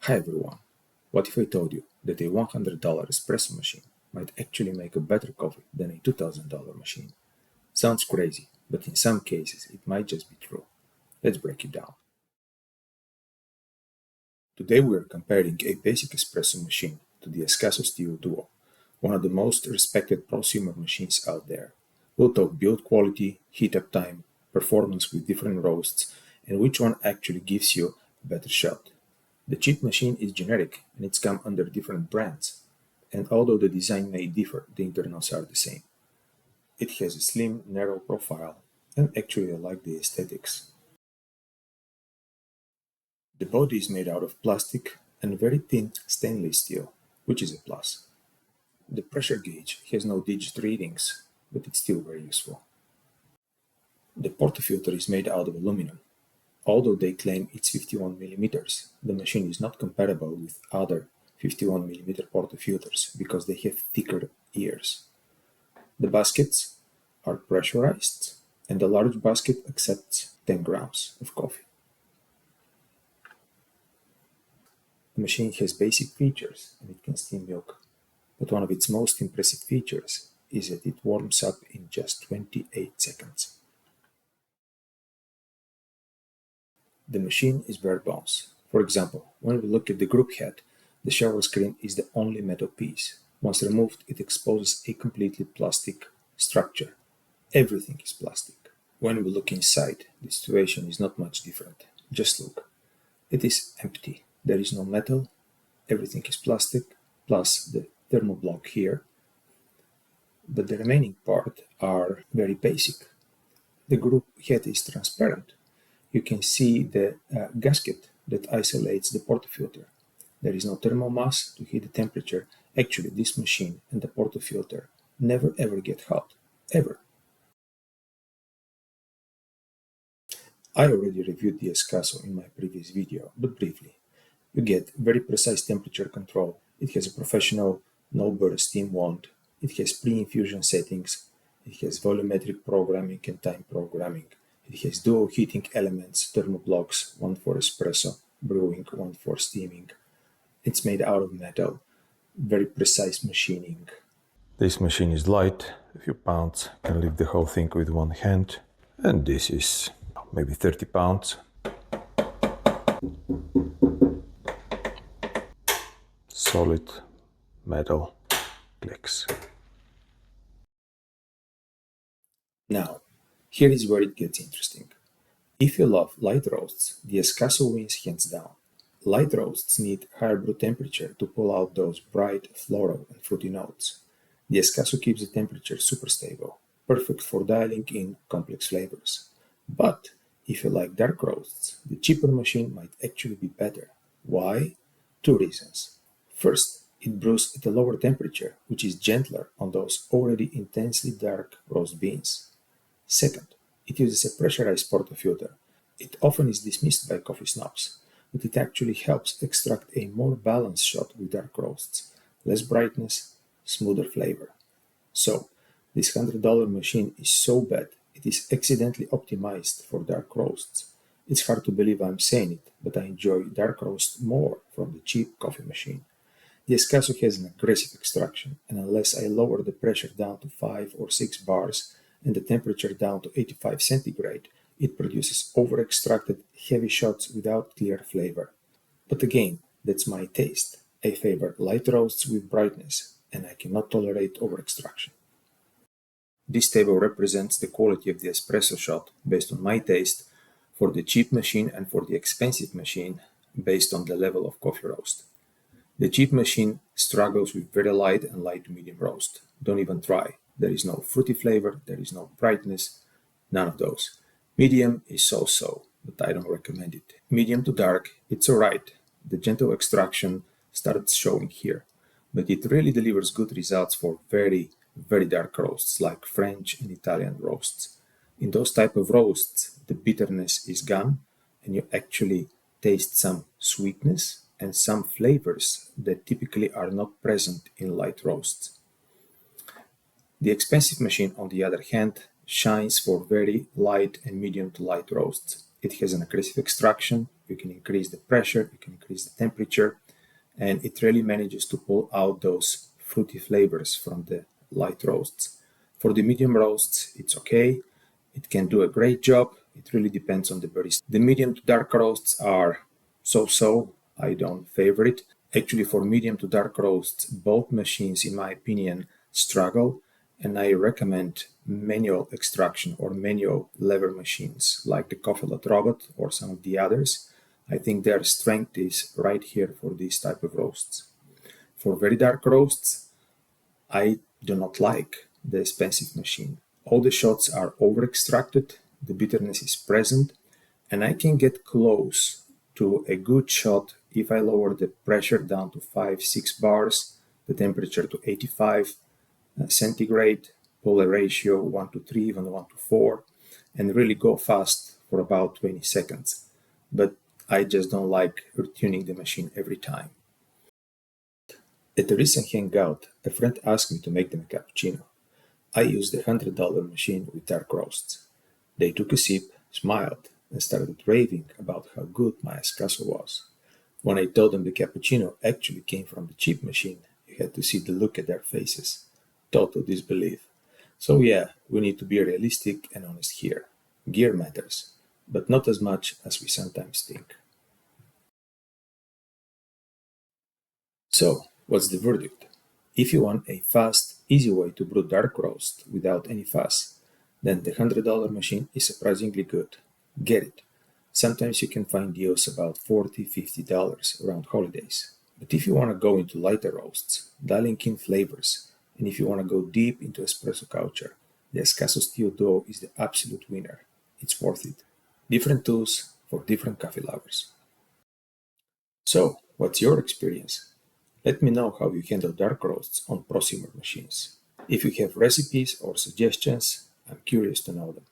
Hi everyone, what if I told you that a $100 espresso machine might actually make a better coffee than a $2,000 machine? Sounds crazy, but in some cases it might just be true. Let's break it down. Today we are comparing a basic espresso machine to the Espresso Steel Duo, one of the most respected prosumer machines out there. We'll talk build quality, heat up time, performance with different roasts, and which one actually gives you a better shot. The cheap machine is generic and it's come under different brands, and although the design may differ, the internals are the same. It has a slim, narrow profile, and actually I like the aesthetics. The body is made out of plastic and very thin stainless steel, which is a plus. The pressure gauge has no digit readings, but it's still very useful. The portafilter is made out of aluminum. Although they claim it's 51 millimeters, the machine is not compatible with other 51 millimeter portafilters because they have thicker ears. The baskets are pressurized, and the large basket accepts 10 grams of coffee. The machine has basic features and it can steam milk, but one of its most impressive features is that it warms up in just 28 seconds. The machine is bare bones. For example, when we look at the group head, the shower screen is the only metal piece. Once removed, it exposes a completely plastic structure. Everything is plastic. When we look inside, the situation is not much different. Just look. It is empty. There is no metal. Everything is plastic, plus the thermal block here. But the remaining part are very basic. The group head is transparent. You can see the gasket that isolates the portafilter. There is no thermal mass to heat the temperature. Actually, this machine and the portafilter never ever get hot, ever. I already reviewed the espresso in my previous video, but briefly. You get very precise temperature control. It has a professional no-burst steam wand. It has pre-infusion settings. It has volumetric programming and time programming. It has dual heating elements, thermal blocks, one for espresso, brewing, one for steaming. It's made out of metal, very precise machining. This machine is light, a few pounds, can lift the whole thing with one hand. And this is maybe 30 pounds. Solid metal clicks. Now, here is where it gets interesting. If you love light roasts, the espresso wins hands down. Light roasts need higher brew temperature to pull out those bright floral and fruity notes. The espresso keeps the temperature super stable, perfect for dialing in complex flavors. But if you like dark roasts, the cheaper machine might actually be better. Why? Two reasons. First, it brews at a lower temperature, which is gentler on those already intensely dark roast beans. Second, it uses a pressurized portafilter. It often is dismissed by coffee snobs, but it actually helps extract a more balanced shot with dark roasts, less brightness, smoother flavor. So, this $100 machine is so bad it is accidentally optimized for dark roasts. It's hard to believe I'm saying it, but I enjoy dark roast more from the cheap coffee machine. The espresso has an aggressive extraction, and unless I lower the pressure down to 5 or 6 bars and the temperature down to 85 centigrade, it produces over-extracted heavy shots without clear flavor. But again, that's my taste. I favor light roasts with brightness, and I cannot tolerate over-extraction. This table represents the quality of the espresso shot based on my taste for the cheap machine and for the expensive machine based on the level of coffee roast. The cheap machine struggles with very light and light to medium roast. Don't even try. There is no fruity flavor, there is no brightness, none of those. Medium is so-so, but I don't recommend it. Medium to dark, it's alright. The gentle extraction starts showing here, but it really delivers good results for very, very dark roasts like French and Italian roasts. In those type of roasts, the bitterness is gone and you actually taste some sweetness and some flavors that typically are not present in light roasts. The expensive machine, on the other hand, shines for very light and medium to light roasts. It has an aggressive extraction, you can increase the pressure, you can increase the temperature, and it really manages to pull out those fruity flavors from the light roasts. For the medium roasts, it's okay. It can do a great job. It really depends on the barista. The medium to dark roasts are so-so. I don't favor it. Actually, for medium to dark roasts, both machines, in my opinion, struggle, and I recommend manual extraction or manual lever machines like the Coffee Lot Robot or some of the others. I think their strength is right here for these type of roasts. For very dark roasts, I do not like the expensive machine. All the shots are over extracted, the bitterness is present, and I can get close to a good shot if I lower the pressure down to 5 6 bars, the temperature to 85 centigrade, pull a ratio 1 to 3, even 1 to 4, and really go fast for about 20 seconds. But I just don't like retuning the machine every time. At a recent hangout, a friend asked me to make them a cappuccino. I used a $100 machine with dark roasts. They took a sip, smiled, and started raving about how good my espresso was. When I told them the cappuccino actually came from the cheap machine, you had to see the look at their faces. Total disbelief. So yeah, we need to be realistic and honest here. Gear matters, but not as much as we sometimes think. So, what's the verdict? If you want a fast, easy way to brew dark roast without any fuss, then the $100 machine is surprisingly good. Get it. Sometimes you can find deals about $40, $50 around holidays. But if you want to go into lighter roasts, dialing in flavors, and if you want to go deep into espresso culture, the Escasso Steel Duo is the absolute winner. It's worth it. Different tools for different coffee lovers. So, what's your experience? Let me know how you handle dark roasts on Prosumer machines. If you have recipes or suggestions, I'm curious to know them.